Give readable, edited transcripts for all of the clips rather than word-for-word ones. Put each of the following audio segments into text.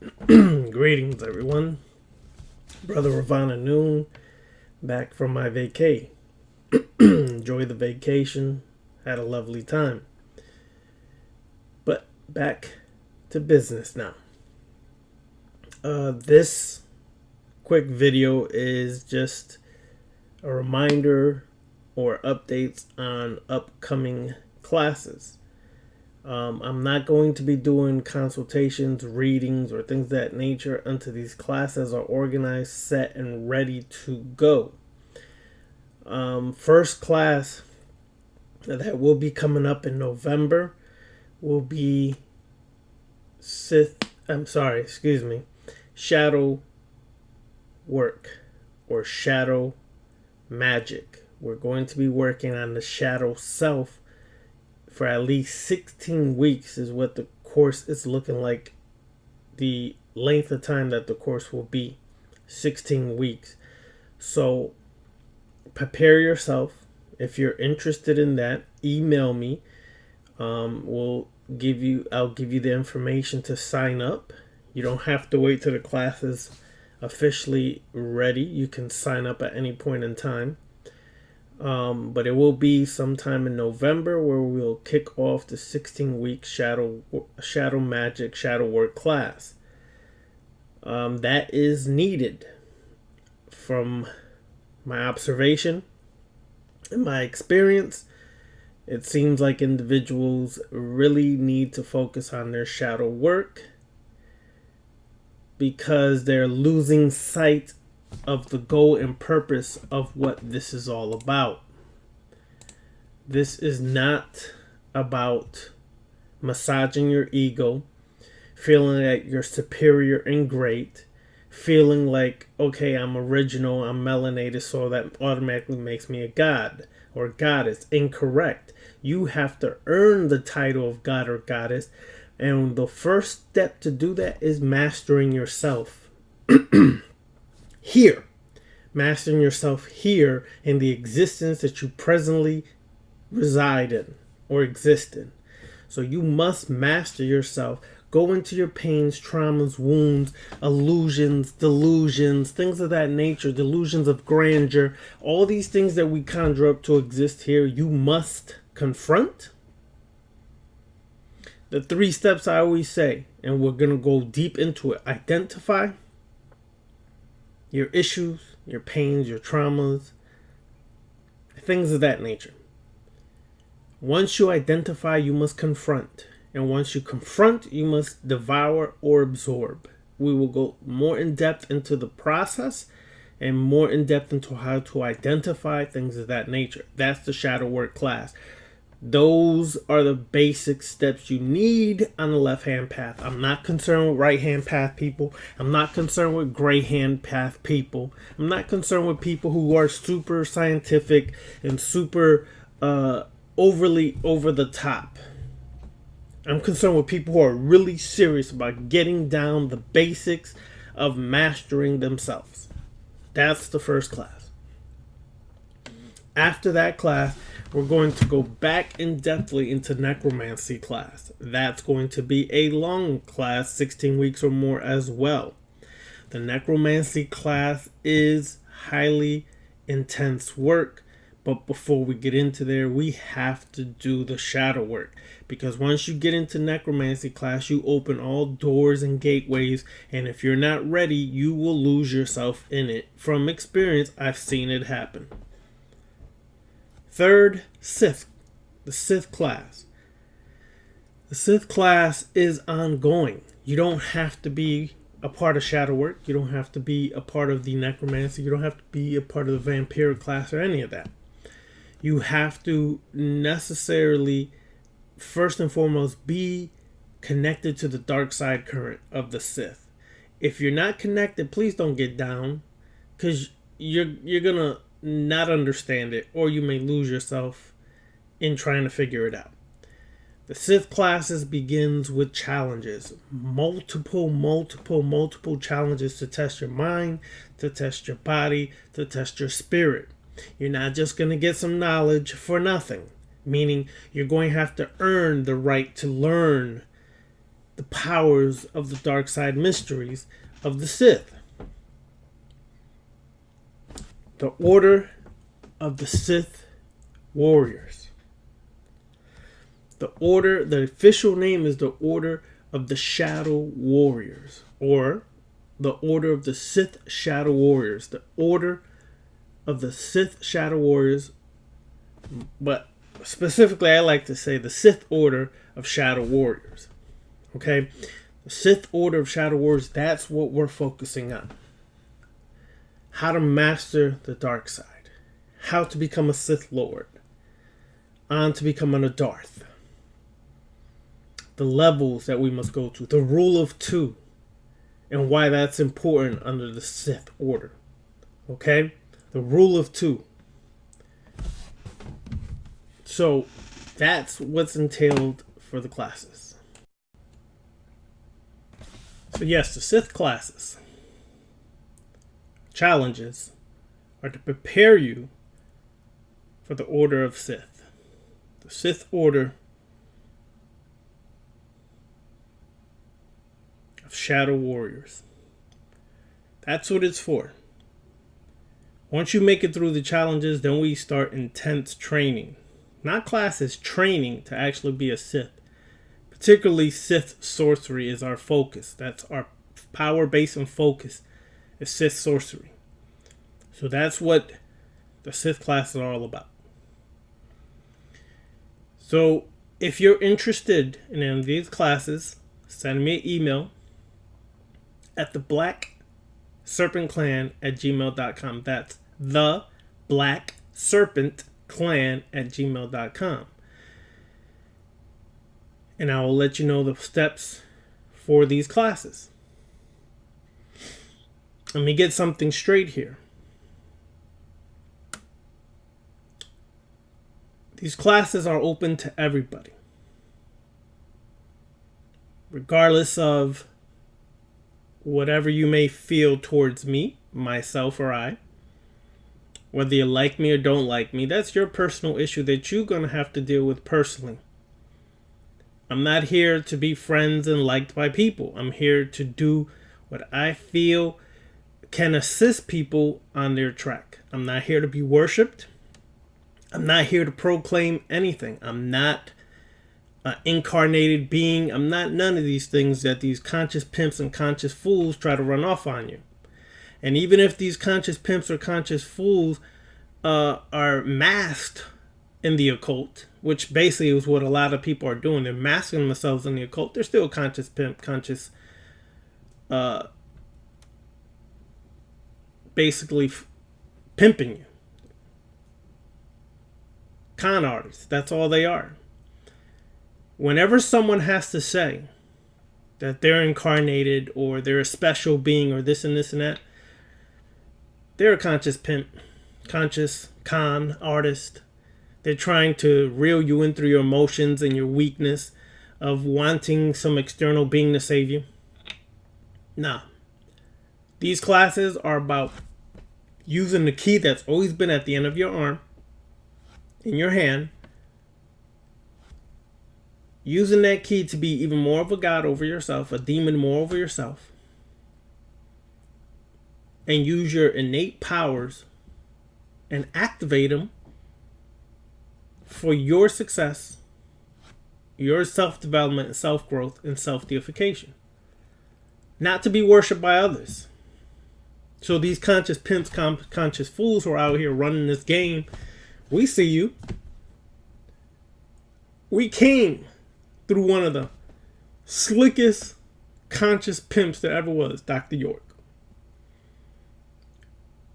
Greetings, everyone. Brother Ravana Noon, back from my vacay. Enjoy the vacation. Had a lovely time. But back to business now. This quick video is just a reminder or updates on upcoming classes. I'm not going to be doing consultations, readings, or things of that nature until these classes are organized, set, and ready to go. First class that will be coming up in November will be shadow work or shadow magic. We're going to be working on the shadow self for at least 16 weeks is what the course is looking like. The length of time that the course will be, 16 weeks. So prepare yourself. If you're interested in that, email me. I'll give you the information to sign up. You don't have to wait till the class is officially ready. You can sign up at any point in time. But it will be sometime in November where we'll kick off the 16-week shadow magic, shadow work class. That is needed from my observation and my experience. It seems like individuals really need to focus on their shadow work because they're losing sight of the goal and purpose of what this is all about. This is not about massaging your ego, feeling like you're superior and great, feeling like, okay, I'm original, I'm melanated, so that automatically makes me a god or goddess. Incorrect. You have to earn the title of god or goddess, and the first step to do that is mastering yourself. Here, mastering yourself here in the existence that you presently reside in or exist in. So you must master yourself. Go into your pains, traumas, wounds, illusions, delusions, things of that nature, delusions of grandeur, all these things that we conjure up to exist here, you must confront. The 3 steps I always say, and we're going to go deep into it. Identify your issues, your pains, your traumas, things of that nature. Once you identify, you must confront. And once you confront, you must devour or absorb. We will go more in depth into the process and more in depth into how to identify things of that nature. That's the shadow work class. Those are the basic steps you need on the left-hand path. I'm not concerned with right-hand path people. I'm not concerned with gray-hand path people. I'm not concerned with people who are super scientific and super overly over the top. I'm concerned with people who are really serious about getting down the basics of mastering themselves. That's the first class. After that class, we're going to go back in depthly into necromancy class. That's going to be a long class, 16 weeks or more as well. The necromancy class is highly intense work, but before we get into there, we have to do the shadow work. Because once you get into necromancy class, you open all doors and gateways, and if you're not ready, you will lose yourself in it. From experience, I've seen it happen. Third, Sith. The Sith class. The Sith class is ongoing. You don't have to be a part of shadow work. You don't have to be a part of the necromancy. You don't have to be a part of the Vampyre class or any of that. You have to necessarily, first and foremost, be connected to the dark side current of the Sith. If you're not connected, please don't get down, because you're gonna not understand it, or you may lose yourself in trying to figure it out. The Sith classes begins with challenges. Multiple challenges to test your mind, to test your body, to test your spirit. You're not just going to get some knowledge for nothing. Meaning you're going to have to earn the right to learn the powers of the dark side mysteries of the Sith. The Order of the Sith Warriors. The official name is the Order of the Shadow Warriors, or the Order of the Sith Shadow Warriors. The Order of the Sith Shadow Warriors, but specifically I like to say the Sith Order of Shadow Warriors. Okay? The Sith Order of Shadow Warriors, that's what we're focusing on. How to master the dark side. How to become a Sith Lord. On to becoming a Darth. The levels that we must go to. The rule of two. And why that's important under the Sith Order. Okay? The rule of two. So, that's what's entailed for the classes. So yes, the Sith classes. Challenges are to prepare you for the Order of Sith. The Sith Order of Shadow Warriors. That's what it's for. Once you make it through the challenges, then we start intense training. Not classes, training to actually be a Sith. Particularly Sith sorcery is our focus. That's our power base and focus. Is Sith sorcery. So that's what the Sith classes are all about. So if you're interested in any of these classes, send me an email at theblackserpentclan@gmail.com. That's theblackserpentclan@gmail.com. And I will let you know the steps for these classes. Let me get something straight here. These classes are open to everybody. Regardless of whatever you may feel towards me, myself, or I. Whether you like me or don't like me, that's your personal issue that you're going to have to deal with personally. I'm not here to be friends and liked by people. I'm here to do what I feel can assist people on their track. I'm not here to be worshipped. I'm not here to proclaim anything. I'm not an incarnated being. I'm not none of these things that these conscious pimps and conscious fools try to run off on you. And even if these conscious pimps or conscious fools are masked in the occult, which basically is what a lot of people are doing. They're masking themselves in the occult. They're still conscious pimp, conscious, basically pimping you. Con artists, that's all they are. Whenever someone has to say that they're incarnated or they're a special being or this and this and that, they're a conscious pimp, conscious con artist. They're trying to reel you in through your emotions and your weakness of wanting some external being to save you. Nah. These classes are about using the key that's always been at the end of your arm, in your hand, using that key to be even more of a god over yourself, a demon more over yourself, and use your innate powers and activate them for your success, your self-development and self-growth and self-deification. Not to be worshipped by others. So these conscious pimps, conscious fools who are out here running this game, we see you. We came through one of the slickest conscious pimps there ever was, Dr. York.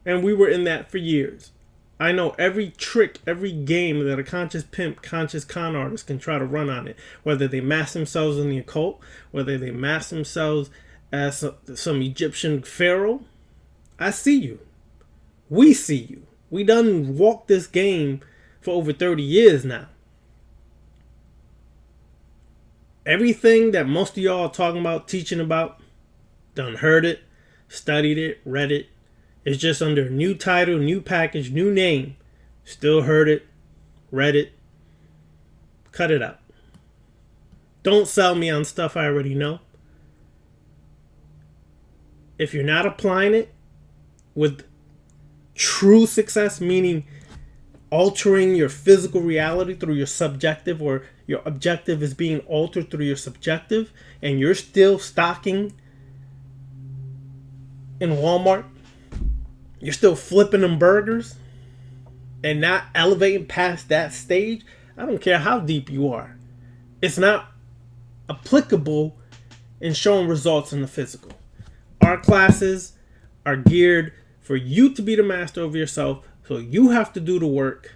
And we were in that for years. I know every trick, every game that a conscious pimp, conscious con artist can try to run on it. Whether they mask themselves in the occult, whether they mask themselves as some Egyptian pharaoh. I see you. We see you. We done walked this game for over 30 years now. Everything that most of y'all are talking about, teaching about, done heard it, studied it, read it. It's just under a new title, new package, new name. Still heard it, read it. Cut it out. Don't sell me on stuff I already know. If you're not applying it with true success, meaning altering your physical reality through your subjective, or your objective is being altered through your subjective, and you're still stocking in Walmart, you're still flipping them burgers and not elevating past that stage, I don't care how deep you are. It's not applicable in showing results in the physical. Our classes are geared for you to be the master of yourself, so you have to do the work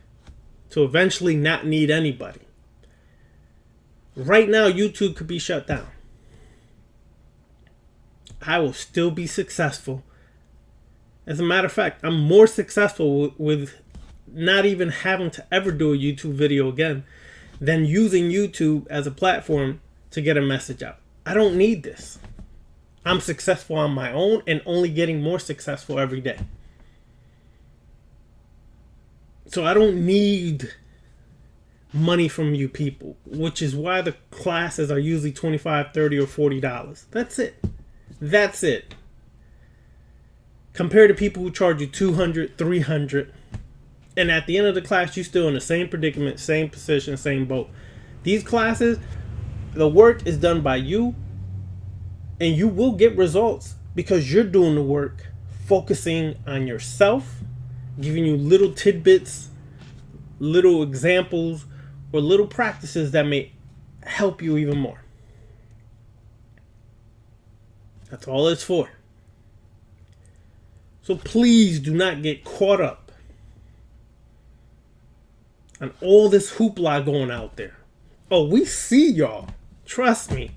to eventually not need anybody. Right now, YouTube could be shut down. I will still be successful. As a matter of fact, I'm more successful with not even having to ever do a YouTube video again than using YouTube as a platform to get a message out. I don't need this. I'm successful on my own and only getting more successful every day. So I don't need money from you people, which is why the classes are usually $25, $30, or $40. That's it. That's it. Compared to people who charge you $200, $300, and at the end of the class, you're still in the same predicament, same position, same boat. These classes, the work is done by you, and you will get results because you're doing the work, focusing on yourself, giving you little tidbits, little examples, or little practices that may help you even more. That's all it's for. So please do not get caught up on all this hoopla going out there. Oh, we see y'all. Trust me.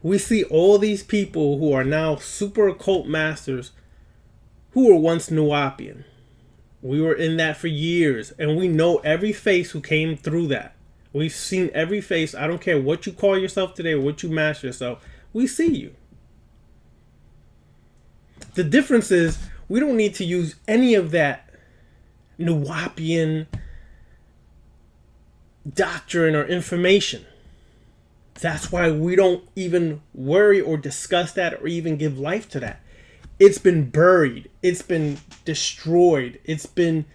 We see all these people who are now super occult masters who were once Nuapian. We were in that for years, and we know every face who came through that. We've seen every face. I don't care what you call yourself today or what you master yourself. We see you. The difference is we don't need to use any of that Nuapian doctrine or information. That's why we don't even worry or discuss that or even give life to that. It's been buried. It's been destroyed. It's been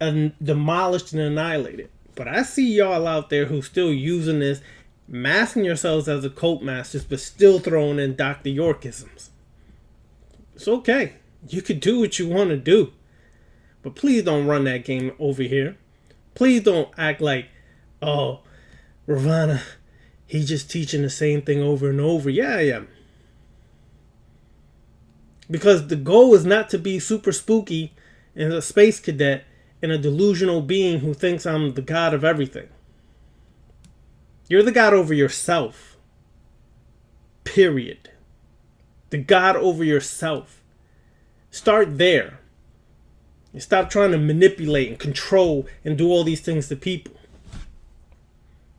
demolished and annihilated. But I see y'all out there who still using this, masking yourselves as occult masters, but still throwing in Dr. Yorkisms. It's okay. You could do what you want to do. But please don't run that game over here. Please don't act like, oh, Ravana, he's just teaching the same thing over and over. Yeah, I am. Because the goal is not to be super spooky and a space cadet and a delusional being who thinks I'm the god of everything. You're the god over yourself. Period. The god over yourself. Start there. And stop trying to manipulate and control and do all these things to people.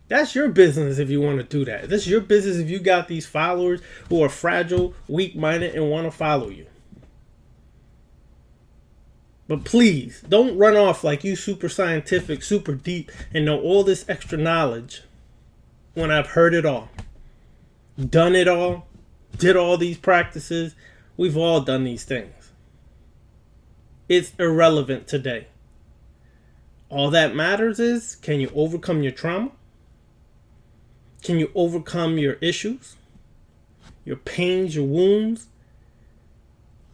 That's your business if you want to do that. That's your business if you got these followers who are fragile, weak-minded, and want to follow you. But please, don't run off like you super scientific, super deep, and know all this extra knowledge when I've heard it all. Done it all. Did all these practices. We've all done these things. It's irrelevant today. All that matters is, can you overcome your trauma? Can you overcome your issues, your pains, your wounds,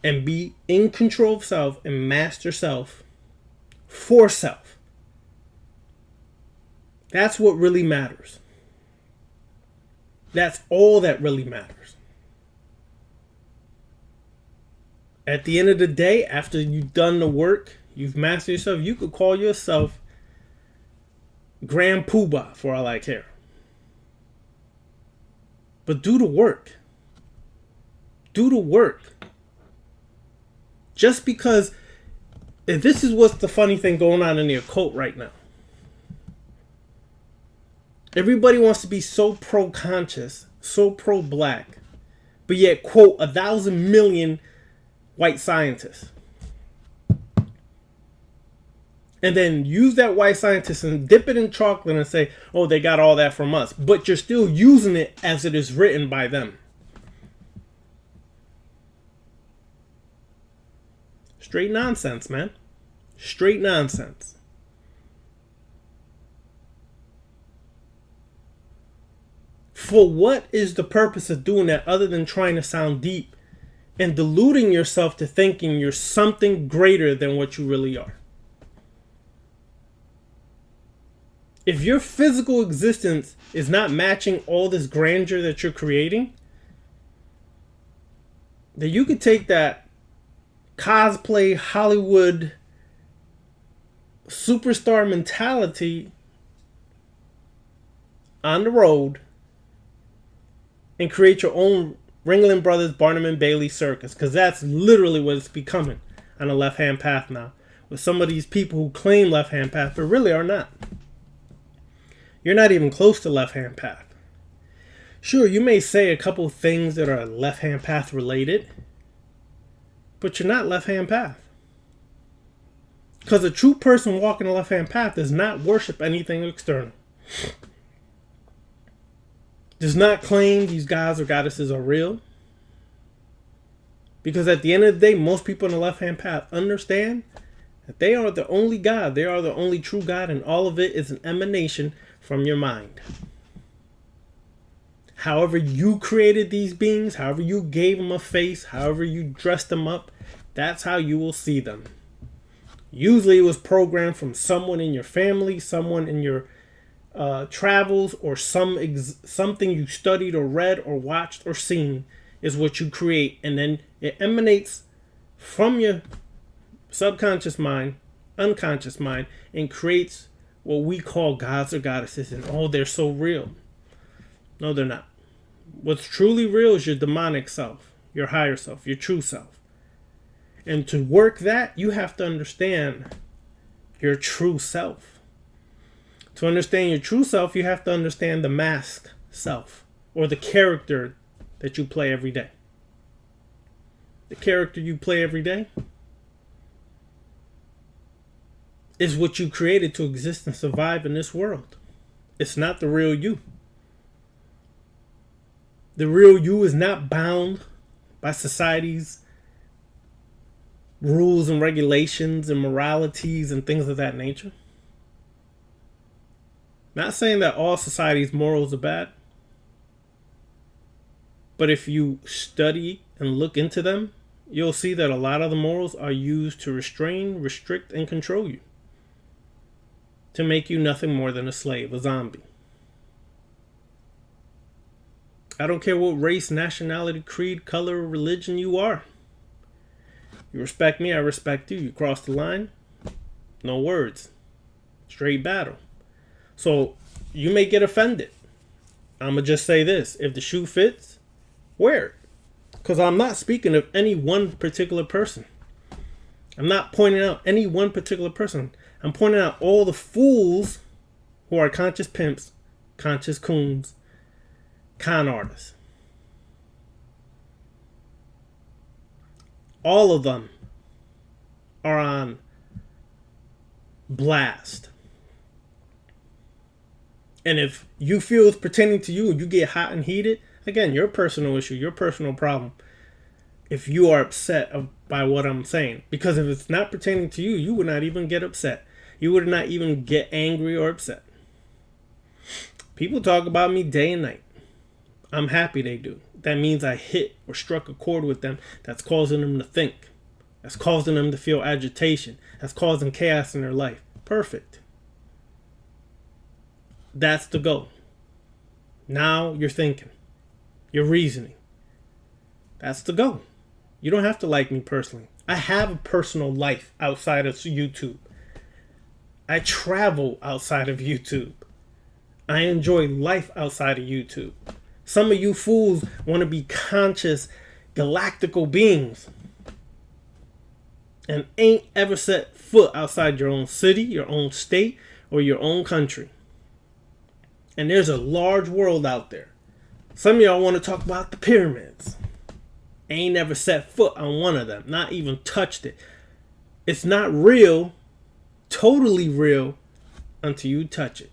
and be in control of self and master self for self? That's what really matters. That's all that really matters. At the end of the day, after you've done the work, you've mastered yourself, you could call yourself Grand Poobah for all I care. But do the work. Do the work. Just because, if this is what's the funny thing going on in the occult right now. Everybody wants to be so pro-conscious, so pro-black, but yet quote 1,000 million white scientists. And then use that white scientist and dip it in chocolate and say, oh, they got all that from us. But you're still using it as it is written by them. Straight nonsense, man. Straight nonsense. For what is the purpose of doing that other than trying to sound deep and deluding yourself to thinking you're something greater than what you really are? If your physical existence is not matching all this grandeur that you're creating, then you could take that cosplay Hollywood superstar mentality on the road and create your own Ringling Brothers, Barnum and Bailey circus, because that's literally what it's becoming on the left-hand path now, with some of these people who claim left-hand path but really are not. You're not even close to left-hand path. Sure, you may say a couple things that are left-hand path related, but you're not left-hand path. Because a true person walking the left-hand path does not worship anything external. Does not claim these gods or goddesses are real. Because at the end of the day, most people in the left-hand path understand that they are the only God. They are the only true God, and all of it is an emanation from your mind. However you created these beings, however you gave them a face, however you dressed them up, that's how you will see them. Usually it was programmed from someone in your family, someone in your travels, or something you studied or read or watched or seen is what you create. And then it emanates from your subconscious mind, unconscious mind, and creates what we call gods or goddesses. And oh, they're so real. No, they're not. What's truly real is your demonic self, your higher self, your true self. And to work that, you have to understand your true self. To understand your true self, you have to understand the mask self, or the character that you play every day. The character you play every day is what you created to exist and survive in this world. It's not the real you. The real you is not bound by society's rules and regulations and moralities and things of that nature. Not saying that all society's morals are bad, but if you study and look into them, you'll see that a lot of the morals are used to restrain, restrict, and control you, to make you nothing more than a slave, a zombie. I don't care what race, nationality, creed, color, or religion you are. You respect me, I respect you. You cross the line, no words. Straight battle. So you may get offended. I'm going to just say this. If the shoe fits, wear it. Because I'm not speaking of any one particular person. I'm not pointing out any one particular person. I'm pointing out all the fools who are conscious pimps, conscious coons, con artists. All of them are on blast. And if you feel it's pertaining to you and you get hot and heated, again, your personal issue, your personal problem. If you are upset by what I'm saying. Because if it's not pertaining to you, you would not even get upset. You would not even get angry or upset. People talk about me day and night. I'm happy they do. That means I hit or struck a chord with them that's causing them to think. That's causing them to feel agitation. That's causing chaos in their life. Perfect. That's the goal. Now you're thinking. You're reasoning. That's the goal. You don't have to like me personally. I have a personal life outside of YouTube. I travel outside of YouTube. I enjoy life outside of YouTube. Some of you fools want to be conscious, galactical beings and ain't ever set foot outside your own city, your own state, or your own country. And there's a large world out there. Some of y'all want to talk about the pyramids. Ain't never set foot on one of them, not even touched it. It's not real totally real until you touch it.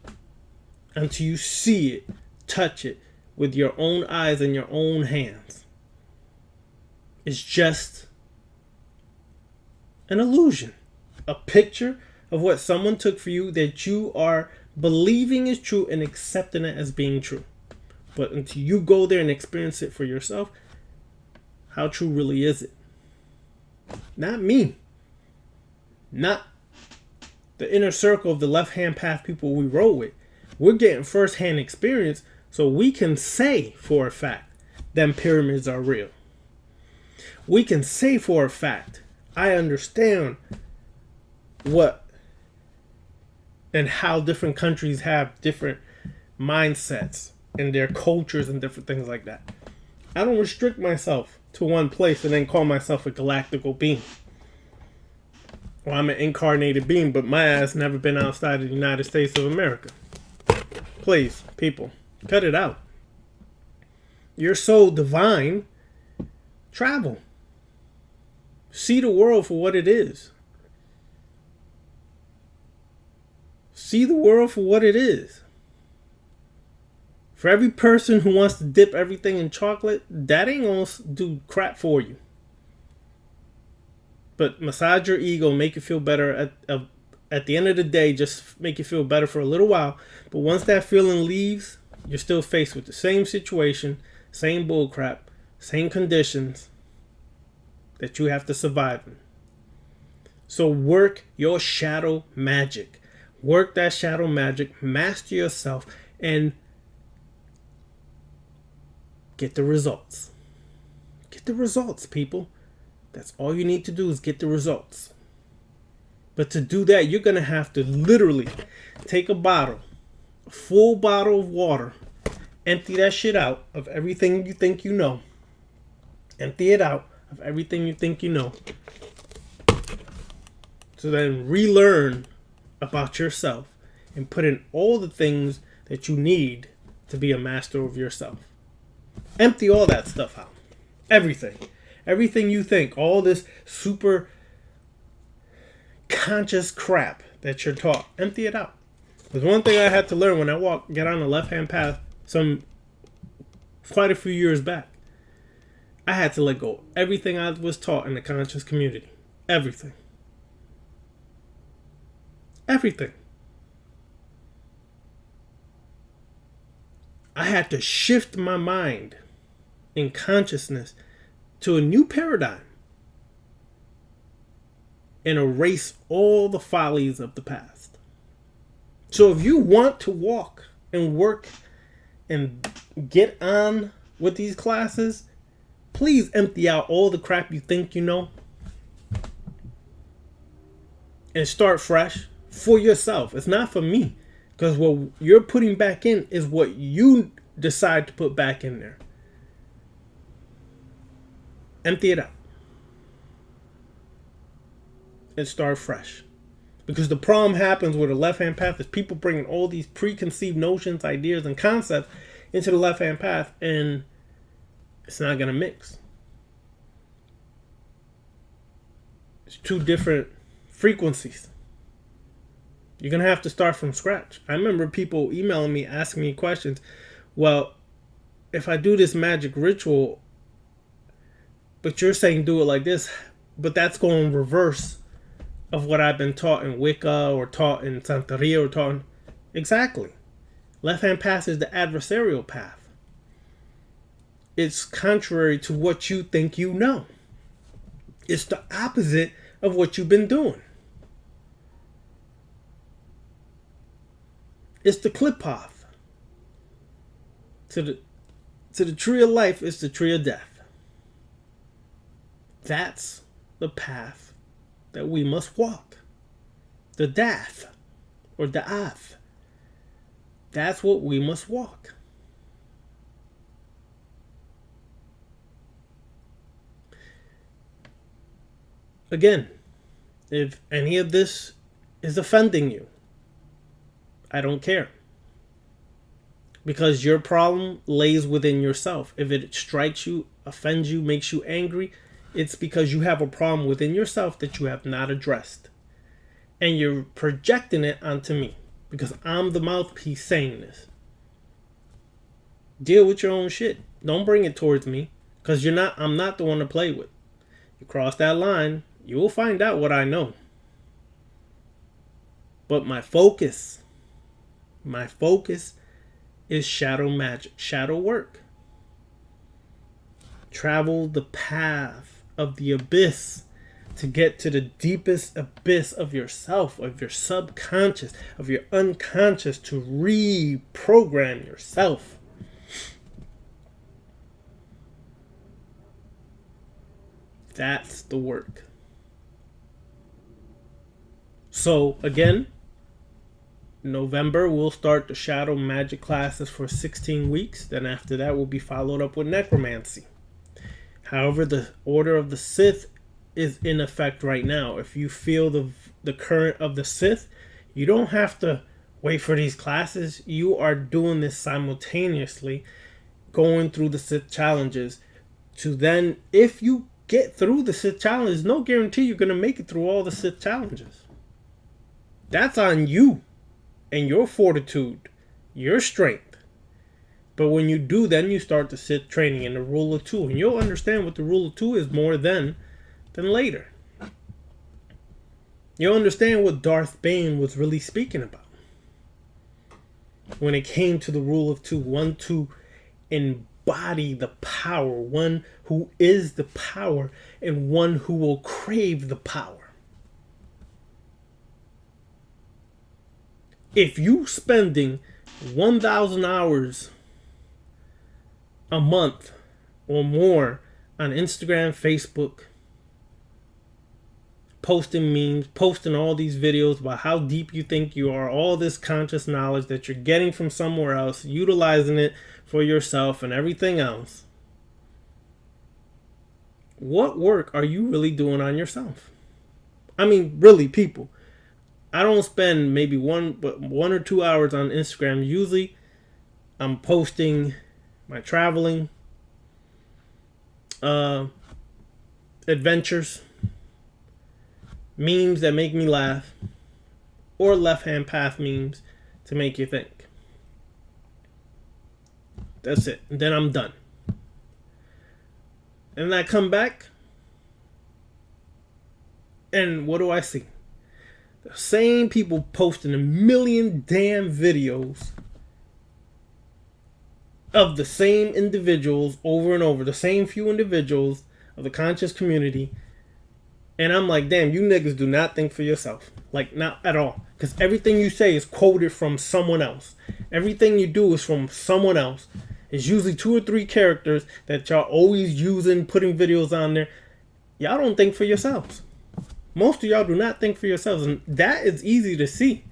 Until you see it, touch it with your own eyes and your own hands. It's just an illusion. A picture of what someone took for you that you are believing is true and accepting it as being true. But until you go there and experience it for yourself, how true really is it? Not me. Not the inner circle of the left-hand path people we roll with. We're getting first-hand experience so we can say for a fact them pyramids are real. We can say for a fact, I understand what and how different countries have different mindsets and their cultures and different things like that. I don't restrict myself to one place and then call myself a galactical being. Well, I'm an incarnated being, but my ass never been outside of the United States of America. Please, people, cut it out. You're so divine. Travel. See the world for what it is. See the world for what it is. For every person who wants to dip everything in chocolate, that ain't gonna do crap for you. But massage your ego, make you feel better at the end of the day, just make you feel better for a little while. But once that feeling leaves, you're still faced with the same situation, same bullcrap, same conditions that you have to survive in. So work your shadow magic. Work that shadow magic, master yourself, and get the results. Get the results, people. That's all you need to do is get the results. But to do that, you're going to have to literally take a full bottle of water, empty that shit out of everything you think you know. Empty it out of everything you think you know. So then relearn about yourself and put in all the things that you need to be a master of yourself. Empty all that stuff out. Everything. Everything you think. All this super conscious crap that you're taught. Empty it out. There's one thing I had to learn when I get on the left-hand path quite a few years back. I had to let go everything I was taught in the conscious community. Everything. Everything. I had to shift my mind in consciousness to a new paradigm and erase all the follies of the past. So if you want to walk and work and get on with these classes, please empty out all the crap you think you know and start fresh for yourself. It's not for me, because what you're putting back in is what you decide to put back in there. Empty it out and start fresh. Because the problem happens with the left-hand path is people bringing all these preconceived notions, ideas, and concepts into the left-hand path, and it's not going to mix. It's two different frequencies. You're going to have to start from scratch. I remember people emailing me, asking me questions. Well, if I do this magic ritual, but you're saying do it like this, but that's going reverse of what I've been taught in Wicca or taught in Santeria or taught in... Exactly. Left-hand path is the adversarial path. It's contrary to what you think you know. It's the opposite of what you've been doing. It's the clip path. To the tree of life is the tree of death. That's the path that we must walk. The death or the da'ath. That's what we must walk. Again, if any of this is offending you, I don't care. Because your problem lays within yourself. If it strikes you, offends you, makes you angry, it's because you have a problem within yourself that you have not addressed. and you're projecting it onto me because I'm the mouthpiece saying this. Deal with your own shit. Don't bring it towards me because I'm not the one to play with. You cross that line, you will find out what I know. But my focus is shadow magic, shadow work. Travel the path of the abyss to get to the deepest abyss of yourself, of your subconscious, of your unconscious, to reprogram yourself. That's the work. So again, November we'll start the shadow magic classes for 16 weeks. Then after that will be followed up with necromancy. However, the order of the Sith is in effect right now. If you feel the current of the Sith, you don't have to wait for these classes. You are doing this simultaneously, going through the Sith challenges to then, if you get through the Sith challenges, no guarantee you're going to make it through all the Sith challenges. That's on you and your fortitude, your strength. But when you do, then you start the Sith training in the rule of two, and you'll understand what the rule of two is more than later. You'll understand what Darth Bane was really speaking about when it came to the rule of two. One to embody the power, one who is the power, and one who will crave the power. If you spending 1,000 hours a month or more on Instagram, Facebook, posting memes, posting all these videos about how deep you think you are, all this conscious knowledge that you're getting from somewhere else, utilizing it for yourself and everything else, what work are you really doing on yourself? I mean, really, people. I don't spend maybe one or 2 hours on Instagram. Usually I'm posting my traveling adventures, memes that make me laugh, or left-hand path memes to make you think. That's it. And then I'm done. And I come back, and what do I see? The same people posting a million damn videos of the same individuals over and over, the same few individuals of the conscious community. And I'm like, damn, you niggas do not think for yourself. Like, not at all. Because everything you say is quoted from someone else. Everything you do is from someone else. It's usually 2 or 3 characters that y'all always using, putting videos on there. Y'all don't think for yourselves. Most of y'all do not think for yourselves. And that is easy to see.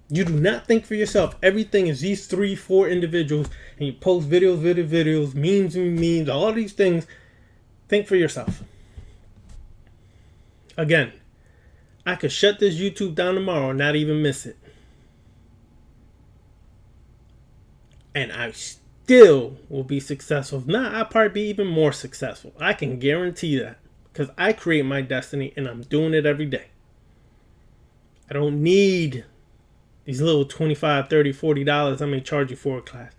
You do not think for yourself. Everything is these 3, 4 individuals. And you post videos, memes, all these things. Think for yourself. Again, I could shut this YouTube down tomorrow and not even miss it. And I still will be successful. If not, I'll probably be even more successful. I can guarantee that. Because I create my destiny and I'm doing it every day. I don't need these little $25, $30, $40 I may charge you for a class.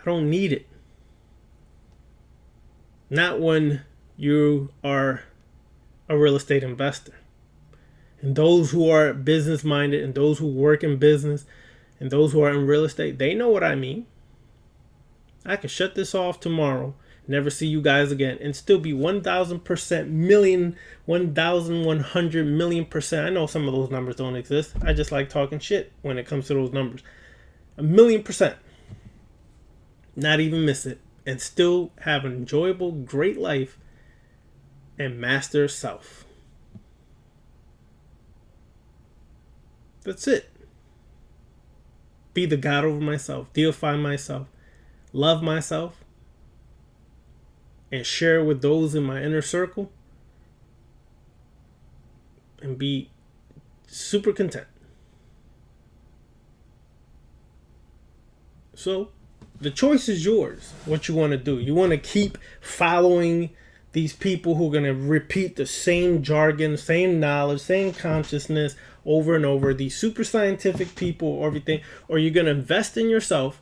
I don't need it. Not when you are a real estate investor. And those who are business minded and those who work in business and those who are in real estate, they know what I mean. I could shut this off tomorrow, never see you guys again, and still be 1,000% million, 1,100 million%. I know some of those numbers don't exist. I just like talking shit when it comes to those numbers. 1,000,000%. Not even miss it. And still have an enjoyable, great life and master self. That's it. Be the God over myself. Deify myself. Love myself. And share with those in my inner circle. And be super content. So, the choice is yours. What you want to do. You want to keep following these people who are going to repeat the same jargon, same knowledge, same consciousness over and over, these super scientific people or everything, or you're going to invest in yourself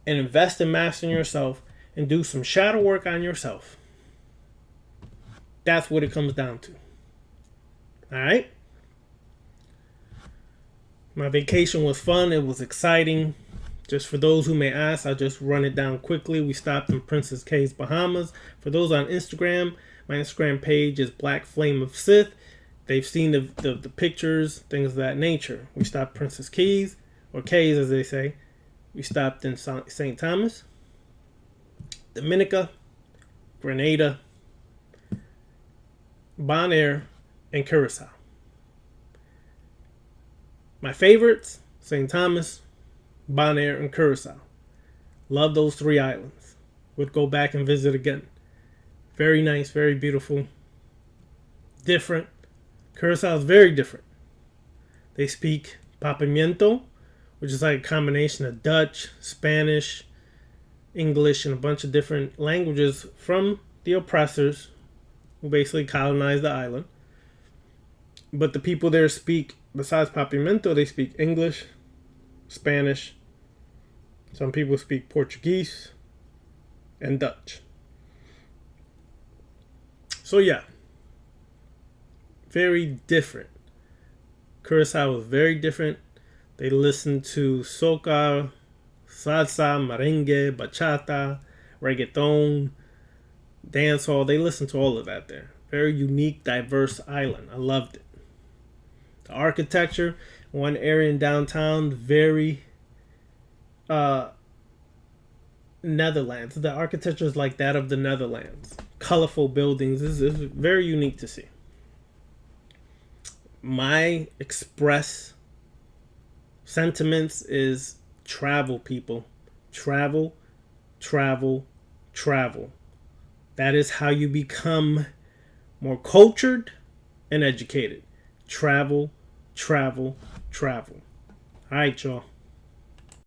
and invest in mastering yourself and do some shadow work on yourself. That's what it comes down to. All right? My vacation was fun. It was exciting. Just for those who may ask, I'll just run it down quickly. We stopped in Princess Cays, Bahamas. For those on Instagram, my Instagram page is Black Flame of Sith. They've seen the pictures, things of that nature. We stopped Princess Cays, or Cays as they say. We stopped in St. Thomas, Dominica, Grenada, Bonaire, and Curacao. My favorites, St. Thomas, Bonaire, and Curacao. Love those 3 islands. Would go back and visit again. Very nice, very beautiful. Different. Curacao is very different. They speak Papiamento, which is like a combination of Dutch, Spanish, English, and a bunch of different languages from the oppressors who basically colonized the island. But the people there speak, besides Papiamento, they speak English, Spanish. Some people speak Portuguese and Dutch. So yeah, very different. Curacao was very different. They listen to soca, salsa, merengue, bachata, reggaeton, dancehall. They listen to all of that there. Very unique, diverse island. I loved it. The architecture, one area in downtown, very Netherlands. The architecture is like that of the Netherlands. Colorful buildings. This is very unique to see. My express sentiments is travel, people. Travel, travel, travel. That is how you become more cultured and educated. Travel, travel, travel. All right, y'all.